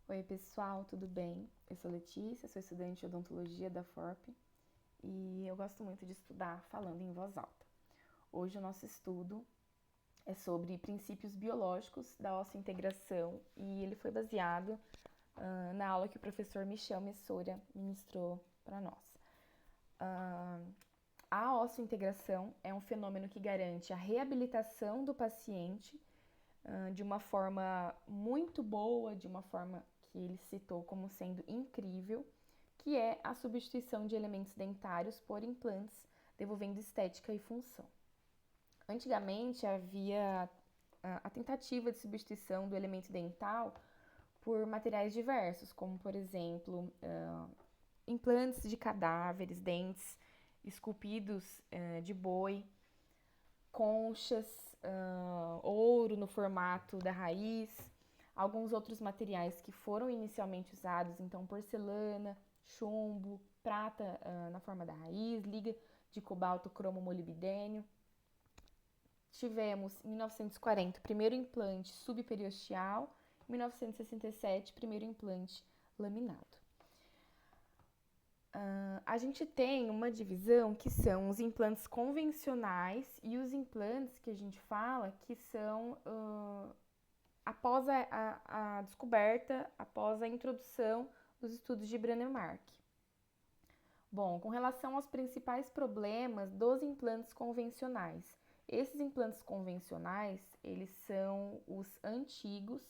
Oi, pessoal, tudo bem? Eu sou Letícia, sou estudante de odontologia da FORP e eu gosto muito de estudar falando em voz alta. Hoje o nosso estudo é sobre princípios biológicos da osseointegração e ele foi baseado na aula que o professor Michel Messoura ministrou para nós. A osseointegração é um fenômeno que garante a reabilitação do paciente de uma forma muito boa, de uma forma que ele citou como sendo incrível, que é a substituição de elementos dentários por implantes, devolvendo estética e função. Antigamente havia a tentativa de substituição do elemento dental por materiais diversos, como por exemplo implantes de cadáveres, dentes esculpidos de boi, conchas, ouro no formato da raiz, alguns outros materiais que foram inicialmente usados, então porcelana, chumbo, prata na forma da raiz, liga de cobalto, cromo, molibdênio. Tivemos em 1940 o primeiro implante subperiosteal, em 1967 primeiro implante laminado. A gente tem uma divisão que são os implantes convencionais e os implantes que a gente fala que são após a descoberta, após a introdução dos estudos de Brånemark. Bom, com relação aos principais problemas dos implantes convencionais. Esses implantes convencionais, eles são os antigos,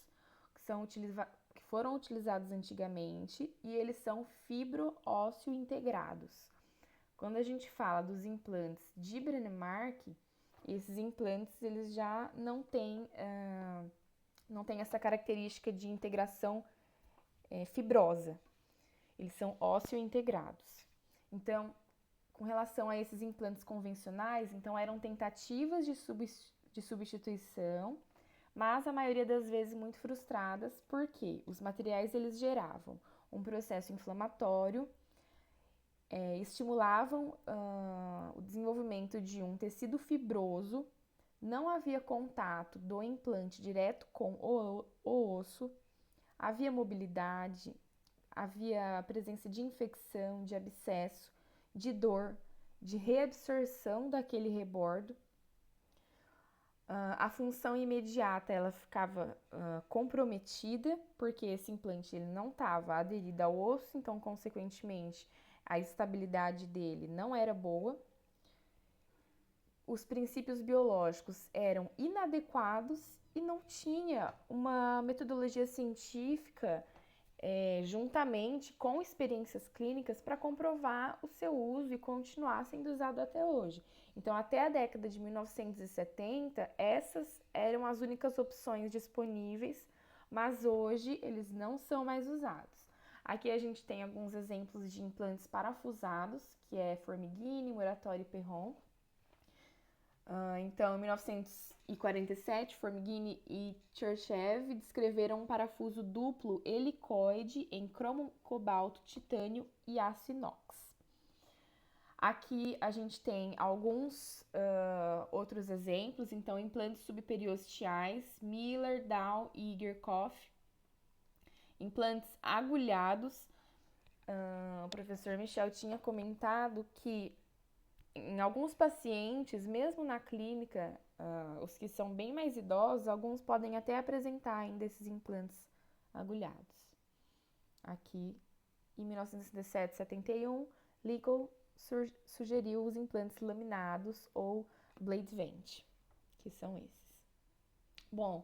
que foram utilizados antigamente e eles são fibro-ósseo integrados. Quando a gente fala dos implantes de Brånemark, esses implantes eles já não têm essa característica de integração fibrosa. Eles são ósseo integrados. Então, com relação a esses implantes convencionais, então eram tentativas de substituição, mas a maioria das vezes muito frustradas, porque os materiais eles geravam um processo inflamatório, estimulavam o desenvolvimento de um tecido fibroso, não havia contato do implante direto com o osso, havia mobilidade, havia presença de infecção, de abscesso, de dor, de reabsorção daquele rebordo. A função imediata ela ficava comprometida, porque esse implante ele não estava aderido ao osso, então, consequentemente, a estabilidade dele não era boa. Os princípios biológicos eram inadequados e não tinha uma metodologia científica juntamente com experiências clínicas para comprovar o seu uso e continuar sendo usado até hoje. Então, até a década de 1970, essas eram as únicas opções disponíveis, mas hoje eles não são mais usados. Aqui a gente tem alguns exemplos de implantes parafusados, que é Formigine, Muratori e Perron. Então, em 1947, Formigine e Cherchev descreveram um parafuso duplo helicoide em cromo, cobalto, titânio e aço inox. Aqui a gente tem alguns outros exemplos, então implantes subperiosteais, Miller, Dow e Igerkoff. Implantes agulhados, o professor Michel tinha comentado que em alguns pacientes, mesmo na clínica, os que são bem mais idosos, alguns podem até apresentar ainda esses implantes agulhados. Aqui, em 1967 e 71, Lico sugeriu os implantes laminados ou blade vent, que são esses. Bom,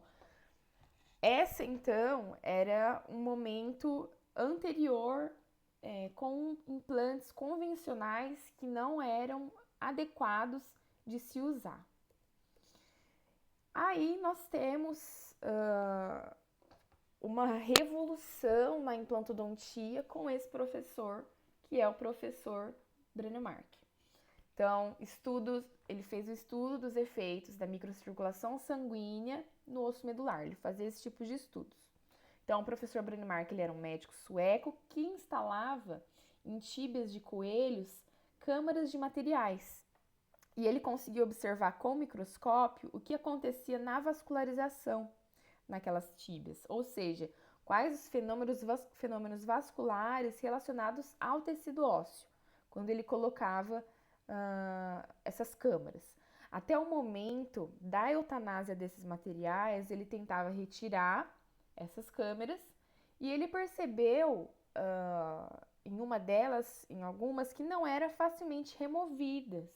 essa então era um momento anterior com implantes convencionais que não eram adequados de se usar. Aí nós temos uma revolução na implantodontia com esse professor, que é o professor Brånemark. Então, ele fez o estudo dos efeitos da microcirculação sanguínea no osso medular, ele fazia esse tipo de estudos. Então, o professor Brånemark, ele era um médico sueco que instalava em tíbias de coelhos câmaras de materiais. E ele conseguiu observar com o microscópio o que acontecia na vascularização naquelas tíbias. Ou seja, Quais os fenômenos vasculares relacionados ao tecido ósseo, quando ele colocava essas câmaras. Até o momento da eutanásia desses materiais, ele tentava retirar essas câmeras e ele percebeu em uma delas, em algumas, que não eram facilmente removidas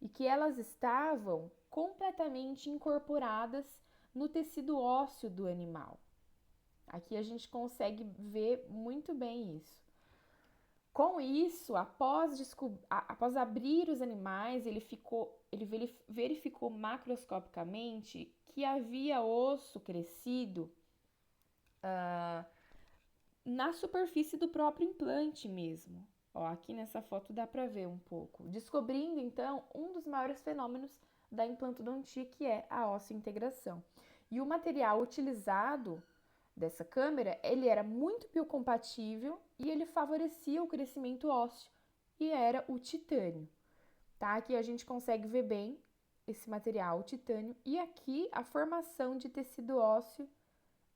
e que elas estavam completamente incorporadas no tecido ósseo do animal. Aqui a gente consegue ver muito bem isso. Com isso, após abrir os animais, ele verificou macroscopicamente que havia osso crescido na superfície do próprio implante mesmo. Ó, aqui nessa foto dá para ver um pouco. Descobrindo, então, um dos maiores fenômenos da implantodontia, que é a osseointegração. E o material utilizado dessa câmera, ele era muito biocompatível e ele favorecia o crescimento ósseo, e era o titânio, tá? Aqui a gente consegue ver bem esse material, o titânio, e aqui a formação de tecido ósseo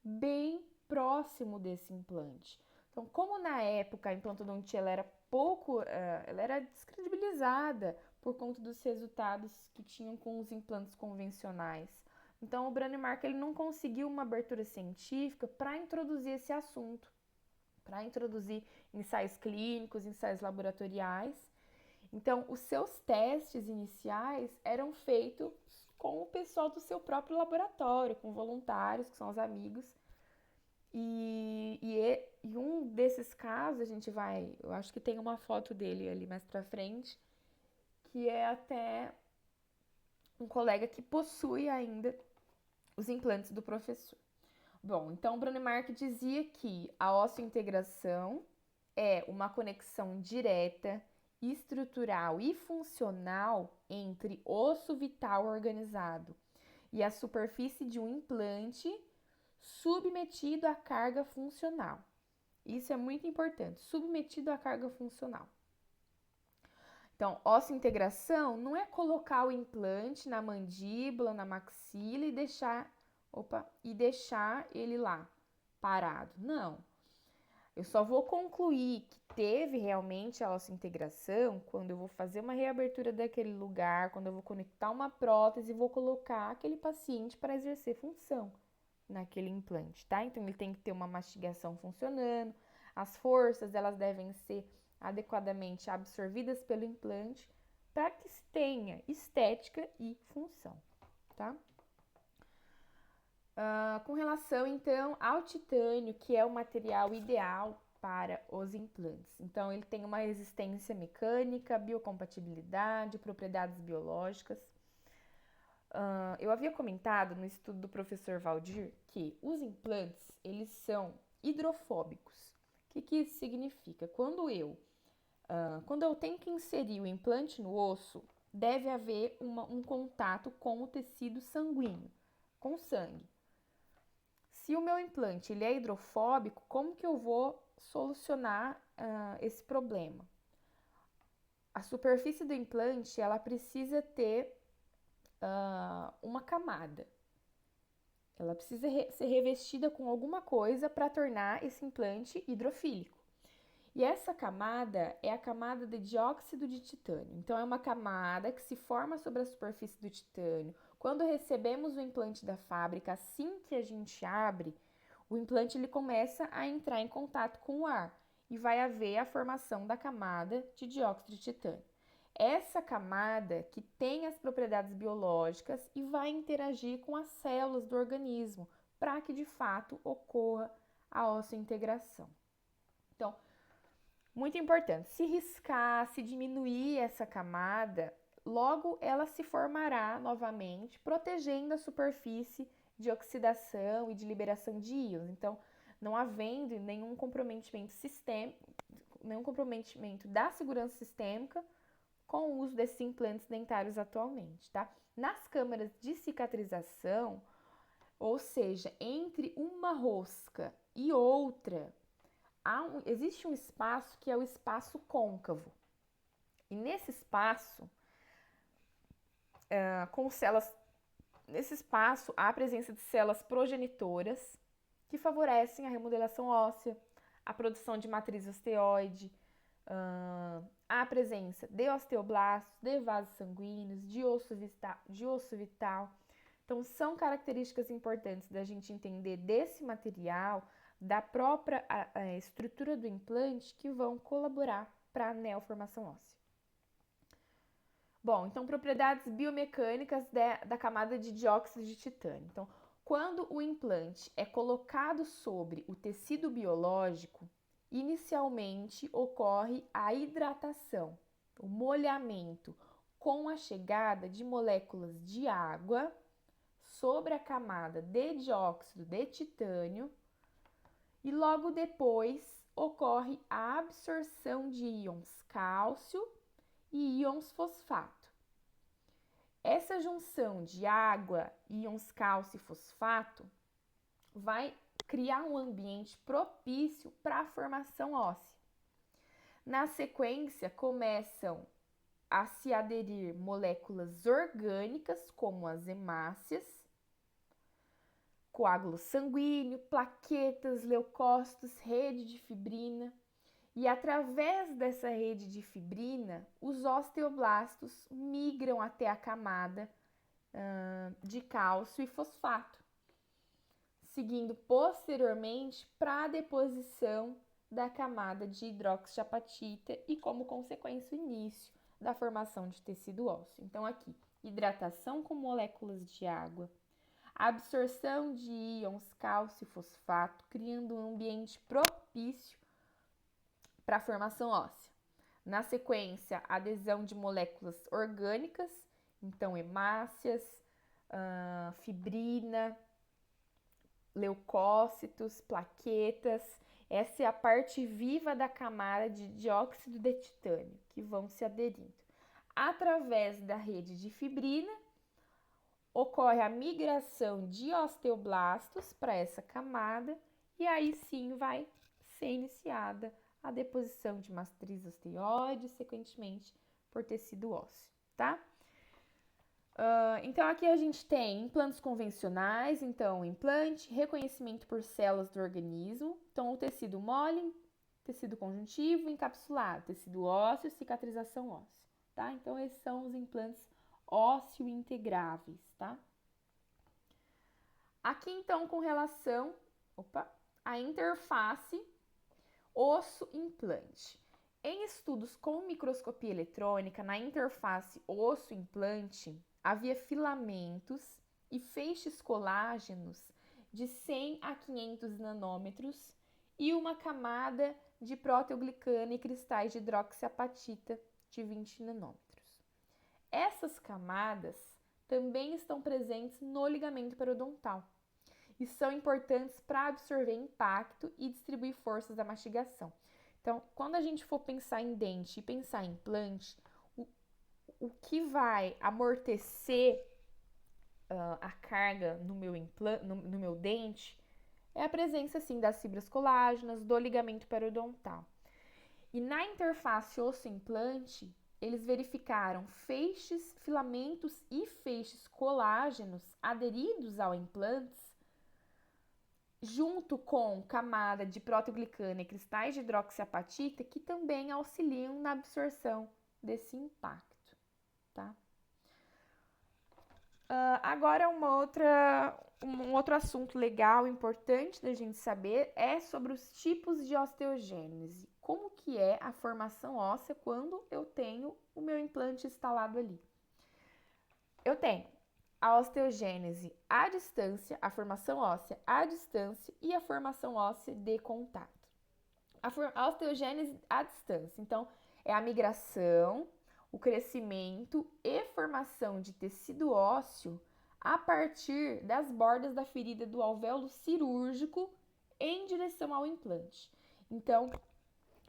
bem próximo desse implante. Então, como na época a implantodontia ela era descredibilizada por conta dos resultados que tinham com os implantes convencionais. Então, o Brånemark ele não conseguiu uma abertura científica para introduzir esse assunto, para introduzir ensaios clínicos, ensaios laboratoriais. Então, os seus testes iniciais eram feitos com o pessoal do seu próprio laboratório, com voluntários, que são os amigos. E um desses casos, eu acho que tem uma foto dele ali mais pra frente, que é até um colega que possui ainda os implantes do professor. Bom, então Brånemark dizia que a osseointegração é uma conexão direta, estrutural e funcional entre osso vital organizado e a superfície de um implante submetido à carga funcional. Isso é muito importante, submetido à carga funcional. Então, osseointegração não é colocar o implante na mandíbula, na maxila e deixar ele lá parado. Não. Eu só vou concluir que teve realmente a osseointegração quando eu vou fazer uma reabertura daquele lugar, quando eu vou conectar uma prótese e vou colocar aquele paciente para exercer função naquele implante, tá? Então, ele tem que ter uma mastigação funcionando, as forças elas devem ser adequadamente absorvidas pelo implante para que se tenha estética e função, tá? Com relação, então, ao titânio, que é o material ideal para os implantes. Então, ele tem uma resistência mecânica, biocompatibilidade, propriedades biológicas. Eu havia comentado no estudo do professor Valdir que os implantes, eles são hidrofóbicos. O que isso significa? Quando eu tenho que inserir o implante no osso, deve haver um contato com o tecido sanguíneo, com o sangue. Se o meu implante ele é hidrofóbico, como que eu vou solucionar esse problema? A superfície do implante ela precisa ter uma camada. Ela precisa ser revestida com alguma coisa para tornar esse implante hidrofílico. E essa camada é a camada de dióxido de titânio. Então, é uma camada que se forma sobre a superfície do titânio. Quando recebemos o implante da fábrica, assim que a gente abre, o implante ele começa a entrar em contato com o ar e vai haver a formação da camada de dióxido de titânio. Essa camada que tem as propriedades biológicas e vai interagir com as células do organismo para que de fato ocorra a osseointegração. Então, muito importante, se riscar, se diminuir essa camada, logo ela se formará novamente, protegendo a superfície de oxidação e de liberação de íons. Então, não havendo nenhum comprometimento da segurança sistêmica com o uso desses implantes dentários atualmente, tá? Nas câmaras de cicatrização, ou seja, entre uma rosca e outra, existe um espaço que é o espaço côncavo. E nesse espaço, nesse espaço há a presença de células progenitoras que favorecem a remodelação óssea, a produção de matriz osteoide, a presença de osteoblastos, de vasos sanguíneos, de osso vital. Então, são características importantes da gente entender desse material, da própria estrutura do implante, que vão colaborar para a neoformação óssea. Bom, então, propriedades biomecânicas da camada de dióxido de titânio. Então, quando o implante é colocado sobre o tecido biológico, inicialmente ocorre a hidratação, o molhamento, com a chegada de moléculas de água sobre a camada de dióxido de titânio, e logo depois ocorre a absorção de íons cálcio e íons fosfato. Essa junção de água, íons cálcio e fosfato vai criar um ambiente propício para a formação óssea. Na sequência, começam a se aderir moléculas orgânicas, como as hemácias, coágulo sanguíneo, plaquetas, leucócitos, rede de fibrina. E através dessa rede de fibrina, os osteoblastos migram até a camada de cálcio e fosfato, seguindo posteriormente para a deposição da camada de hidroxiapatita e, como consequência, o início da formação de tecido ósseo. Então, aqui, hidratação com moléculas de água, absorção de íons cálcio e fosfato, criando um ambiente propício para a formação óssea. Na sequência, adesão de moléculas orgânicas, então hemácias, fibrina, leucócitos, plaquetas. Essa é a parte viva da camada de dióxido de titânio, que vão se aderindo. Através da rede de fibrina, ocorre a migração de osteoblastos para essa camada, e aí sim vai ser iniciada a deposição de matriz osteoide, sequentemente por tecido ósseo, tá? Então, aqui a gente tem implantes convencionais, então, implante, reconhecimento por células do organismo, então, o tecido mole, tecido conjuntivo, encapsulado, tecido ósseo, cicatrização óssea, tá? Então, esses são os implantes ósseo-integráveis, tá? Aqui, então, com relação à interface osso-implante. Em estudos com microscopia eletrônica, na interface osso-implante, havia filamentos e feixes colágenos de 100 a 500 nanômetros e uma camada de proteoglicana e cristais de hidroxiapatita de 20 nanômetros. Essas camadas também estão presentes no ligamento periodontal e são importantes para absorver impacto e distribuir forças da mastigação. Então, quando a gente for pensar em dente e pensar em implante, o que vai amortecer a carga no meu dente é a presença, sim, das fibras colágenas, do ligamento periodontal. E na interface osso-implante, eles verificaram filamentos e feixes colágenos aderidos ao implante, junto com camada de proteoglicana e cristais de hidroxiapatita, que também auxiliam na absorção desse impacto, tá? Agora, um outro assunto legal, importante da gente saber, é sobre os tipos de osteogênese. Como que é a formação óssea quando eu tenho o meu implante instalado ali? Eu tenho a osteogênese à distância, a formação óssea à distância e a formação óssea de contato. A osteogênese à distância, então, é a migração, o crescimento e formação de tecido ósseo a partir das bordas da ferida do alvéolo cirúrgico em direção ao implante. Então,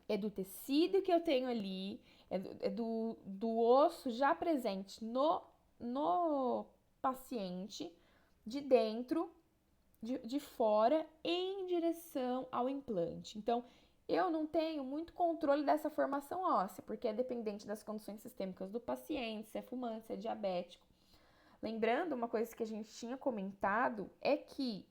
é do tecido que eu tenho ali, é do osso já presente no paciente, de dentro, de fora, em direção ao implante. Então, eu não tenho muito controle dessa formação óssea, porque é dependente das condições sistêmicas do paciente, se é fumante, se é diabético. Lembrando, uma coisa que a gente tinha comentado é que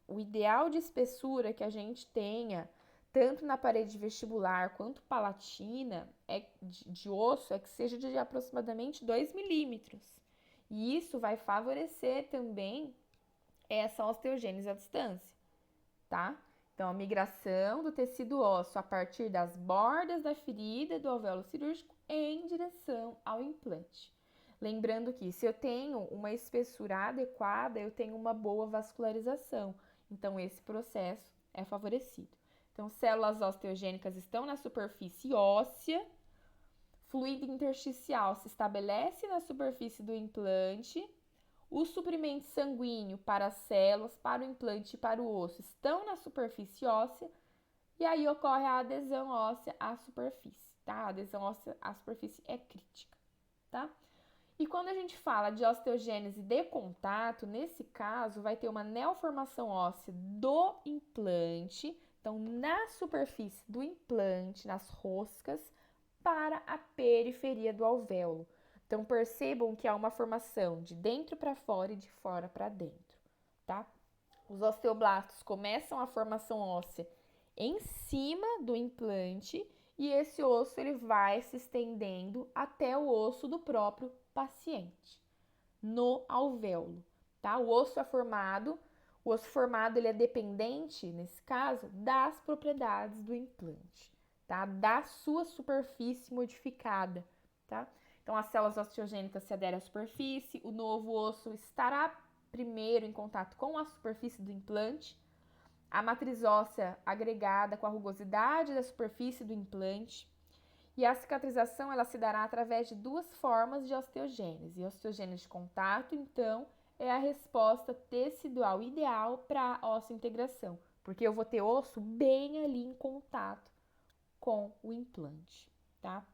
o ideal de espessura que a gente tenha, tanto na parede vestibular quanto palatina, de osso, é que seja de aproximadamente 2 milímetros. E isso vai favorecer também essa osteogênese à distância, tá? Então, a migração do tecido ósseo a partir das bordas da ferida do alvéolo cirúrgico em direção ao implante. Lembrando que se eu tenho uma espessura adequada, eu tenho uma boa vascularização. Então, esse processo é favorecido. Então, células osteogênicas estão na superfície óssea, fluido intersticial se estabelece na superfície do implante, o suprimento sanguíneo para as células, para o implante e para o osso estão na superfície óssea, e aí ocorre a adesão óssea à superfície, tá? A adesão óssea à superfície é crítica, tá? E quando a gente fala de osteogênese de contato, nesse caso vai ter uma neoformação óssea do implante, então na superfície do implante, nas roscas, para a periferia do alvéolo. Então percebam que há uma formação de dentro para fora e de fora para dentro, tá? Os osteoblastos começam a formação óssea em cima do implante e esse osso ele vai se estendendo até o osso do próprio paciente, no alvéolo, tá? O osso formado ele é dependente, nesse caso, das propriedades do implante, tá? Da sua superfície modificada, tá? Então, as células osteogênicas se aderem à superfície, o novo osso estará primeiro em contato com a superfície do implante, a matriz óssea agregada com a rugosidade da superfície do implante, e a cicatrização ela se dará através de duas formas de osteogênese. A osteogênese de contato, então, é a resposta tecidual ideal para a osseointegração, porque eu vou ter osso bem ali em contato com o implante, tá?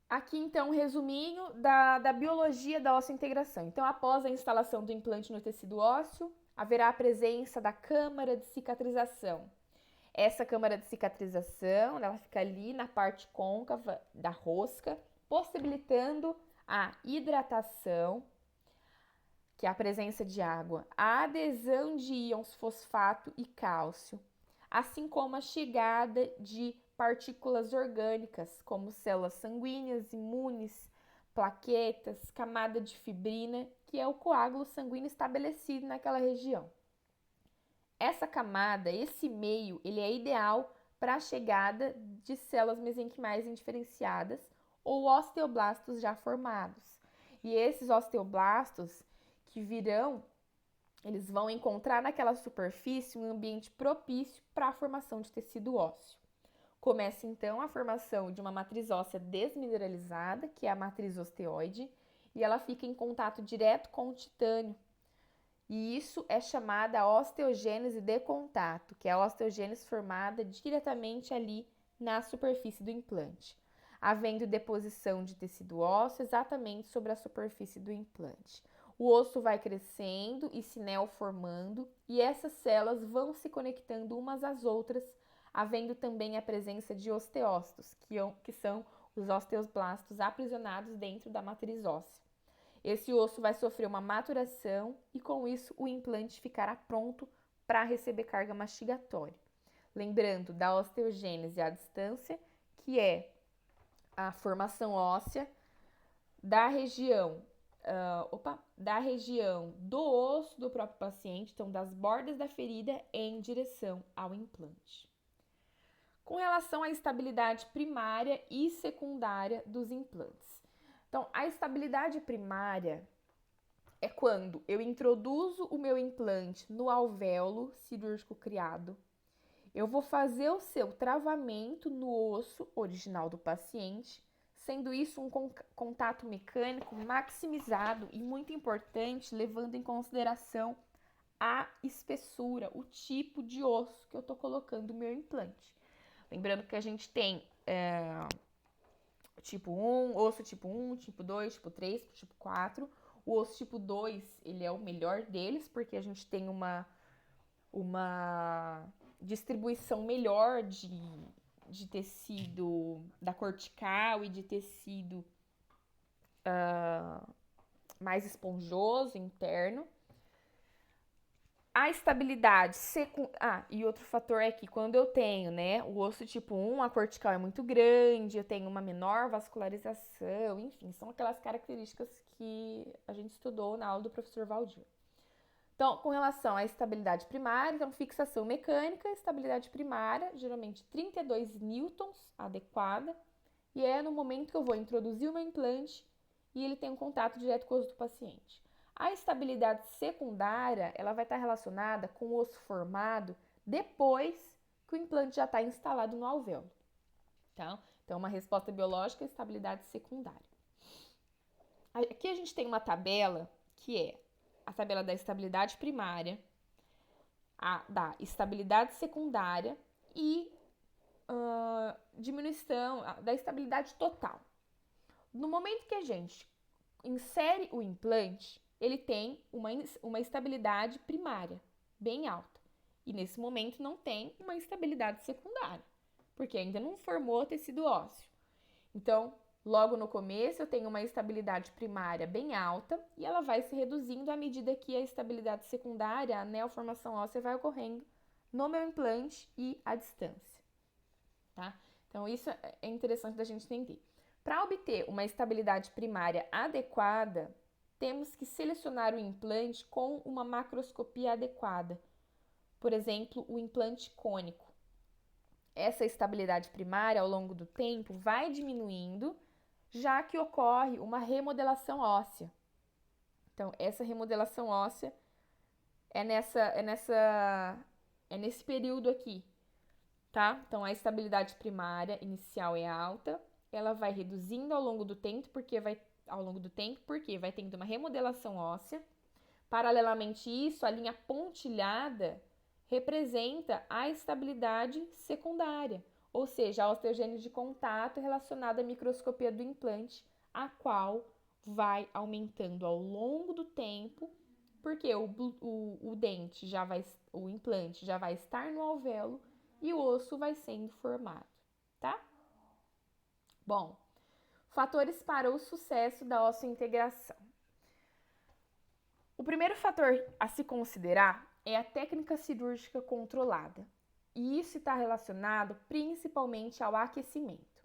Aqui, então, um resuminho da biologia da osseointegração. Então, após a instalação do implante no tecido ósseo, haverá a presença da câmara de cicatrização. Essa câmara de cicatrização, ela fica ali na parte côncava da rosca, possibilitando a hidratação, que é a presença de água, a adesão de íons fosfato e cálcio, assim como a chegada de partículas orgânicas, como células sanguíneas, imunes, plaquetas, camada de fibrina, que é o coágulo sanguíneo estabelecido naquela região. Essa camada, esse meio, ele é ideal para a chegada de células mesenquimais indiferenciadas ou osteoblastos já formados. E esses osteoblastos que virão, eles vão encontrar naquela superfície um ambiente propício para a formação de tecido ósseo. Começa então a formação de uma matriz óssea desmineralizada, que é a matriz osteoide, e ela fica em contato direto com o titânio. E isso é chamada osteogênese de contato, que é a osteogênese formada diretamente ali na superfície do implante, havendo deposição de tecido ósseo exatamente sobre a superfície do implante. O osso vai crescendo e se neoformando, e essas células vão se conectando umas às outras, havendo também a presença de osteócitos, que são os osteoblastos aprisionados dentro da matriz óssea. Esse osso vai sofrer uma maturação e, com isso, o implante ficará pronto para receber carga mastigatória. Lembrando da osteogênese à distância, que é a formação óssea da região, da região do osso do próprio paciente, então das bordas da ferida, em direção ao implante. Com relação à estabilidade primária e secundária dos implantes. Então, a estabilidade primária é quando eu introduzo o meu implante no alvéolo cirúrgico criado, eu vou fazer o seu travamento no osso original do paciente, sendo isso um contato mecânico maximizado e muito importante, levando em consideração a espessura, o tipo de osso que eu estou colocando o meu implante. Lembrando que a gente tem tipo 1, osso tipo 1, tipo 2, tipo 3, tipo 4. O osso tipo 2, ele é o melhor deles, porque a gente tem uma distribuição melhor de tecido da cortical e de tecido mais esponjoso interno. A estabilidade e outro fator é que quando eu tenho, né, o osso tipo 1, a cortical é muito grande, eu tenho uma menor vascularização, enfim, são aquelas características que a gente estudou na aula do professor Valdir. Então, com relação à estabilidade primária, então fixação mecânica, estabilidade primária, geralmente 32 newtons, adequada, e é no momento que eu vou introduzir o meu implante e ele tem um contato direto com o osso do paciente. A estabilidade secundária, ela vai estar relacionada com o osso formado depois que o implante já está instalado no alvéolo. Tá? Então, uma resposta biológica, estabilidade secundária. Aqui a gente tem uma tabela que é a tabela da estabilidade primária, da estabilidade secundária e diminuição da estabilidade total. No momento que a gente insere o implante, ele tem uma estabilidade primária bem alta. E nesse momento não tem uma estabilidade secundária, porque ainda não formou tecido ósseo. Então, logo no começo eu tenho uma estabilidade primária bem alta e ela vai se reduzindo à medida que a estabilidade secundária, a neoformação óssea, vai ocorrendo no meu implante e à distância. Tá? Então, isso é interessante da gente entender. Para obter uma estabilidade primária adequada, temos que selecionar o implante com uma macroscopia adequada. Por exemplo, o implante cônico. Essa estabilidade primária, ao longo do tempo, vai diminuindo, já que ocorre uma remodelação óssea. Então, essa remodelação óssea é nesse período aqui, tá? Então, a estabilidade primária inicial é alta, ela vai reduzindo ao longo do tempo, porque vai tendo uma remodelação óssea. Paralelamente a isso, a linha pontilhada representa a estabilidade secundária, ou seja, a osteogênese de contato relacionada à microscopia do implante, a qual vai aumentando ao longo do tempo, porque o implante já vai estar no alvéolo e o osso vai sendo formado, tá? Bom, fatores para o sucesso da osseointegração. O primeiro fator a se considerar é a técnica cirúrgica controlada, e isso está relacionado principalmente ao aquecimento.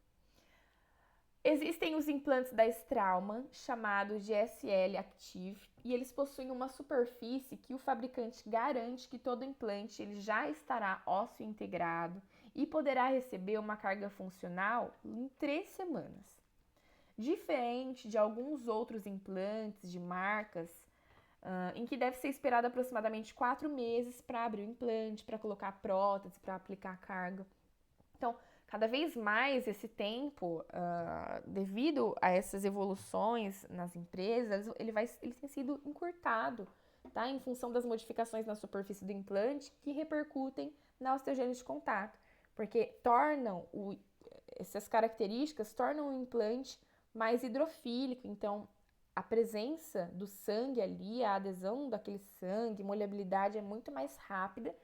Existem os implantes da Straumann, chamados de SL Active, e eles possuem uma superfície que o fabricante garante que todo implante ele já estará ósseo integrado e poderá receber uma carga funcional em 3 semanas. Diferente de alguns outros implantes de marcas, em que deve ser esperado aproximadamente 4 meses para abrir o implante, para colocar a prótese, para aplicar a carga. Então, cada vez mais esse tempo, devido a essas evoluções nas empresas, ele tem sido encurtado, tá? Em função das modificações na superfície do implante que repercutem na osteogênese de contato, porque essas características tornam o implante mais hidrofílico, então a presença do sangue ali, a adesão daquele sangue, molhabilidade é muito mais rápida,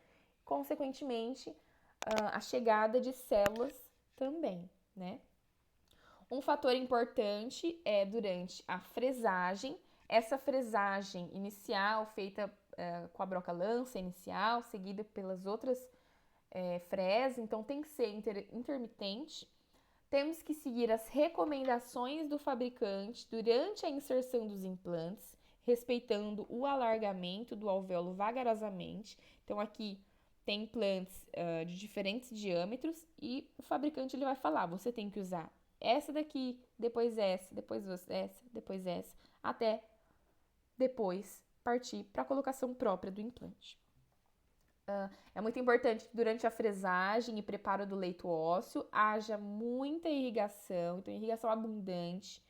consequentemente, a chegada de células também, né? Um fator importante é durante a fresagem. Essa fresagem inicial, feita com a broca-lança inicial, seguida pelas outras fresas, então tem que ser intermitente. Temos que seguir as recomendações do fabricante durante a inserção dos implantes, respeitando o alargamento do alvéolo vagarosamente. Então, aqui tem implantes de diferentes diâmetros e o fabricante ele vai falar, você tem que usar essa daqui, depois essa, depois essa, depois essa, até depois partir para a colocação própria do implante. É muito importante que durante a fresagem e preparo do leito ósseo haja muita irrigação, então irrigação abundante,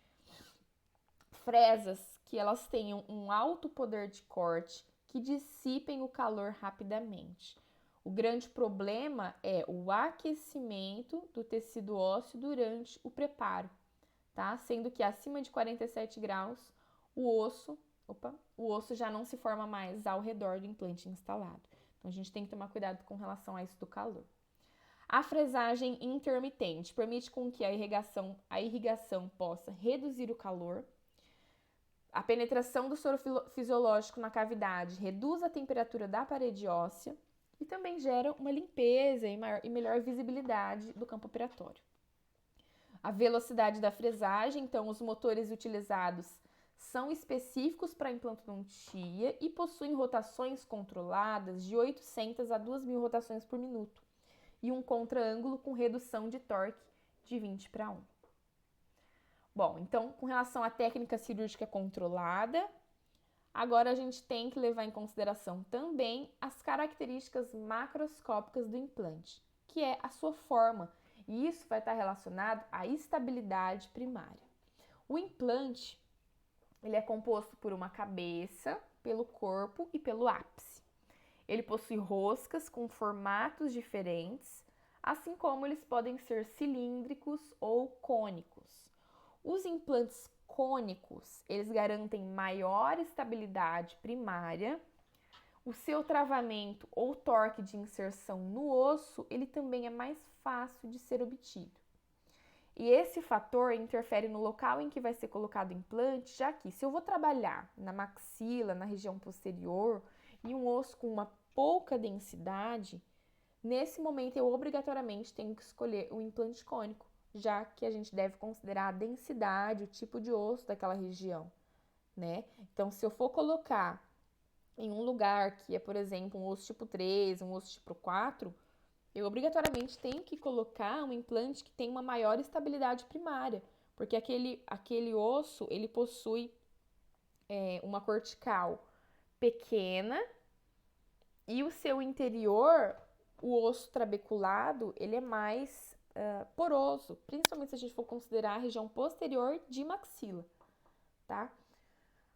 fresas que elas tenham um alto poder de corte, que dissipem o calor rapidamente. O grande problema é o aquecimento do tecido ósseo durante o preparo, tá? Sendo que acima de 47 graus, o osso já não se forma mais ao redor do implante instalado. Então, a gente tem que tomar cuidado com relação a isso do calor. A fresagem intermitente permite com que a irrigação possa reduzir o calor. A penetração do soro fisiológico na cavidade reduz a temperatura da parede óssea e também gera uma limpeza e melhor visibilidade do campo operatório. A velocidade da fresagem, então os motores utilizados são específicos para implantodontia e possuem rotações controladas de 800 a 2.000 rotações por minuto e um contra-ângulo com redução de torque de 20/1. Bom, então, com relação à técnica cirúrgica controlada, agora a gente tem que levar em consideração também as características macroscópicas do implante, que é a sua forma, e isso vai estar relacionado à estabilidade primária. O implante, ele é composto por uma cabeça, pelo corpo e pelo ápice. Ele possui roscas com formatos diferentes, assim como eles podem ser cilíndricos ou cônicos. Os implantes cônicos, eles garantem maior estabilidade primária. O seu travamento ou torque de inserção no osso, ele também é mais fácil de ser obtido. E esse fator interfere no local em que vai ser colocado o implante, já que se eu vou trabalhar na maxila, na região posterior, e um osso com uma pouca densidade, nesse momento eu obrigatoriamente tenho que escolher o implante cônico, já que a gente deve considerar a densidade, o tipo de osso daquela região, né? Então, se eu for colocar em um lugar que é, por exemplo, um osso tipo 3, um osso tipo 4, eu obrigatoriamente tenho que colocar um implante que tem uma maior estabilidade primária, porque aquele osso, ele possui uma cortical pequena e o seu interior, o osso trabeculado, ele é mais poroso, principalmente se a gente for considerar a região posterior de maxila, tá?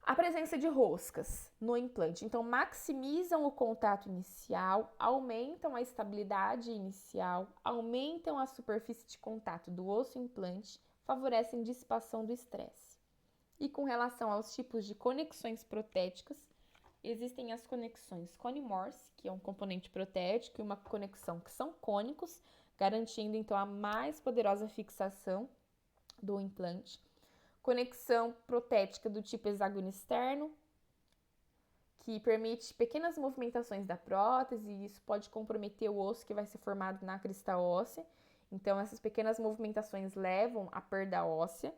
A presença de roscas no implante, então maximizam o contato inicial, aumentam a estabilidade inicial, aumentam a superfície de contato do osso implante, favorecem dissipação do estresse. E com relação aos tipos de conexões protéticas, existem as conexões Cone-Morse, que é um componente protético, e uma conexão que são cônicos, garantindo então a mais poderosa fixação do implante. Conexão protética do tipo hexágono externo, que permite pequenas movimentações da prótese, e isso pode comprometer o osso que vai ser formado na crista óssea. Então, essas pequenas movimentações levam à perda óssea.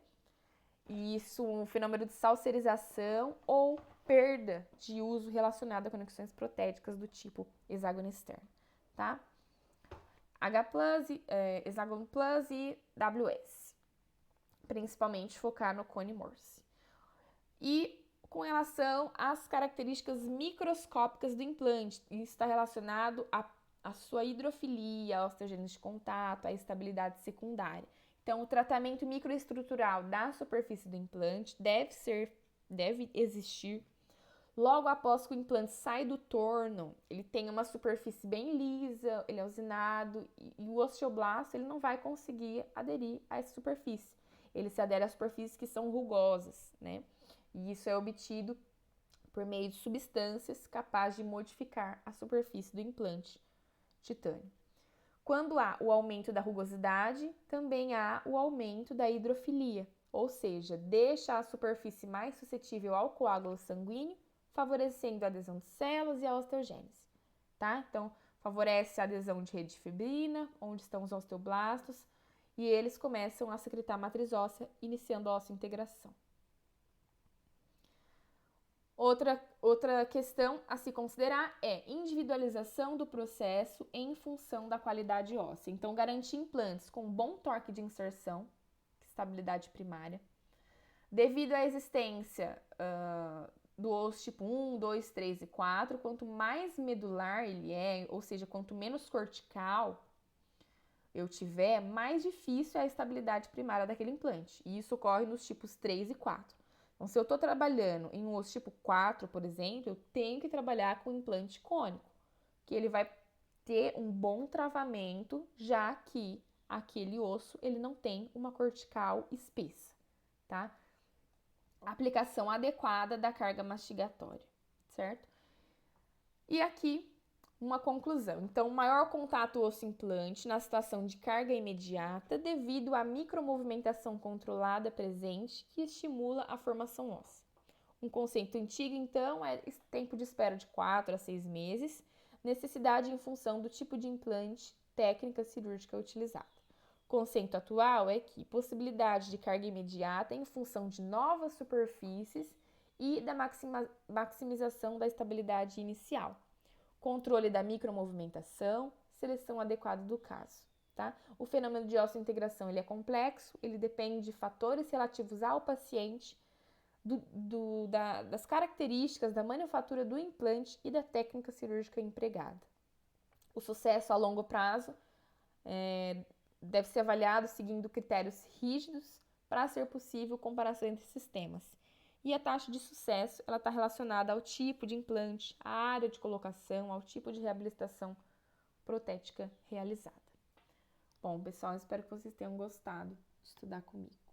E isso, um fenômeno de salserização ou perda de uso relacionado a conexões protéticas do tipo hexágono externo, tá? H+, hexágono plus e WS. Principalmente focar no Cone-Morse. E com relação às características microscópicas do implante, isso está relacionado à sua hidrofilia, à osteogênese de contato, à estabilidade secundária. Então, o tratamento microestrutural da superfície do implante deve existir. Logo após que o implante sai do torno, ele tem uma superfície bem lisa, ele é usinado, e o osteoblasto ele não vai conseguir aderir a essa superfície. Ele se adere a superfícies que são rugosas, né? E isso é obtido por meio de substâncias capazes de modificar a superfície do implante titânio. Quando há o aumento da rugosidade, também há o aumento da hidrofilia, ou seja, deixa a superfície mais suscetível ao coágulo sanguíneo, favorecendo a adesão de células e a osteogênese, tá? Então, favorece a adesão de rede de fibrina, onde estão os osteoblastos, e eles começam a secretar matriz óssea, iniciando a osseointegração. Outra questão a se considerar é individualização do processo em função da qualidade óssea. Então, garantir implantes com bom torque de inserção, estabilidade primária, devido à existência do osso tipo 1, 2, 3 e 4, quanto mais medular ele é, ou seja, quanto menos cortical eu tiver, mais difícil é a estabilidade primária daquele implante. E isso ocorre nos tipos 3 e 4. Então, se eu estou trabalhando em um osso tipo 4, por exemplo, eu tenho que trabalhar com implante cônico, que ele vai ter um bom travamento, já que aquele osso ele não tem uma cortical espessa, tá? Aplicação adequada da carga mastigatória, certo? E aqui, uma conclusão. Então, maior contato osso-implante na situação de carga imediata devido à micromovimentação controlada presente que estimula a formação óssea. Um conceito antigo, então, é tempo de espera de 4 a 6 meses, necessidade em função do tipo de implante, técnica cirúrgica utilizada. O conceito atual é que possibilidade de carga imediata em função de novas superfícies e da maximização da estabilidade inicial. Controle da micromovimentação, seleção adequada do caso. Tá? O fenômeno de osseointegração ele é complexo, ele depende de fatores relativos ao paciente, das características da manufatura do implante e da técnica cirúrgica empregada. O sucesso a longo prazo deve ser avaliado seguindo critérios rígidos para ser possível comparação entre sistemas. E a taxa de sucesso ela está relacionada ao tipo de implante, à área de colocação, ao tipo de reabilitação protética realizada. Bom, pessoal, espero que vocês tenham gostado de estudar comigo.